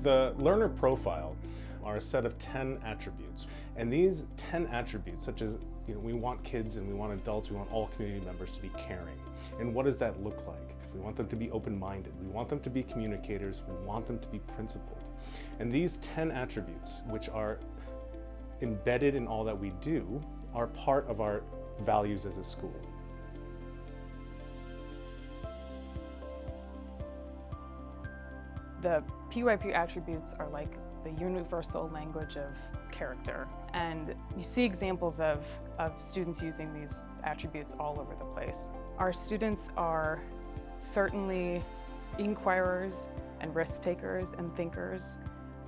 The learner profile are a set of 10 attributes. And these 10 attributes, such as we want kids and we want adults, we want all community members to be caring. And what does that look like? We want them to be open-minded. We want them to be communicators. We want them to be principled. And these 10 attributes, which are embedded in all that we do, are part of our values as a school. The PYP attributes are like the universal language of character. And you see examples of students using these attributes all over the place. Our students are certainly inquirers and risk takers and thinkers.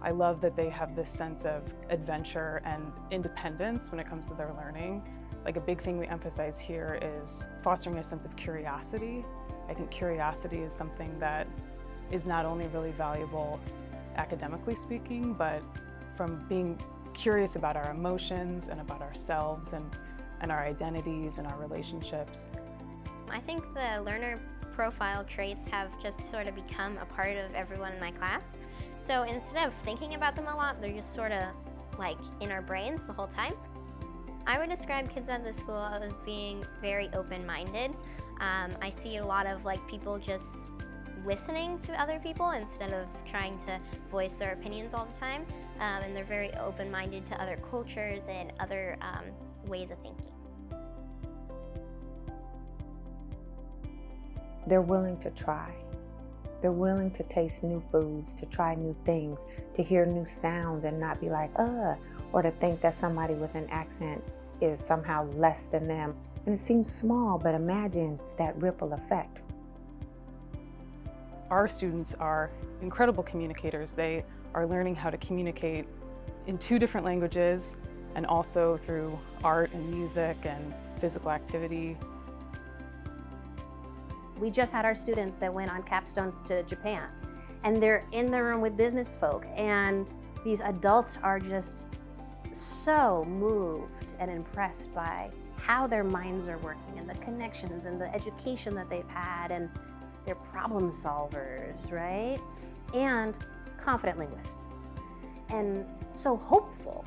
I love that they have this sense of adventure and independence when it comes to their learning. Like a big thing we emphasize here is fostering a sense of curiosity. I think curiosity is something that is not only really valuable academically speaking, but from being curious about our emotions and about ourselves and our identities and our relationships. I think the learner profile traits have just sort of become a part of everyone in my class. So instead of thinking about them a lot, they're just sort of like in our brains the whole time. I would describe kids at the school as being very open-minded. I see a lot of people just listening to other people instead of trying to voice their opinions all the time. And they're very open-minded to other cultures and other ways of thinking. They're willing to try. They're willing to taste new foods, to try new things, to hear new sounds and not be like, or to think that somebody with an accent is somehow less than them. And it seems small, but imagine that ripple effect. Our students are incredible communicators. They are learning how to communicate in 2 different languages and also through art and music and physical activity. We just had our students that went on capstone to Japan, and they're in the room with business folk, and these adults are just so moved and impressed by how their minds are working and the connections and the education that they've had, and they're problem solvers, right? And confident linguists, and so hopeful.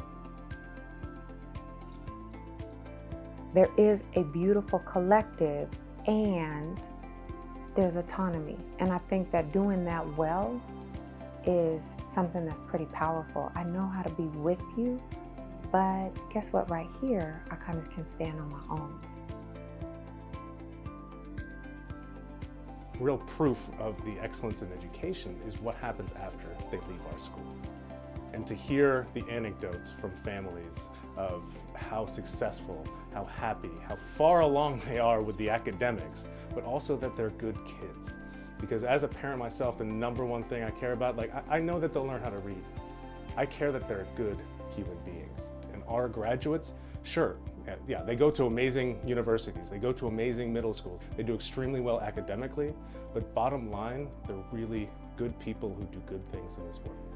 There is a beautiful collective and there's autonomy. And I think that doing that well is something that's pretty powerful. I know how to be with you, but guess what? Right here, I kind of can stand on my own. Real proof of the excellence in education is what happens after they leave our school. And to hear the anecdotes from families of how successful, how happy, how far along they are with the academics, but also that they're good kids. Because as a parent myself, the #1 thing I care about, I know that they'll learn how to read. I care that they're good human beings. And our graduates, sure, yeah, they go to amazing universities, they go to amazing middle schools, they do extremely well academically, but bottom line, they're really good people who do good things in this world.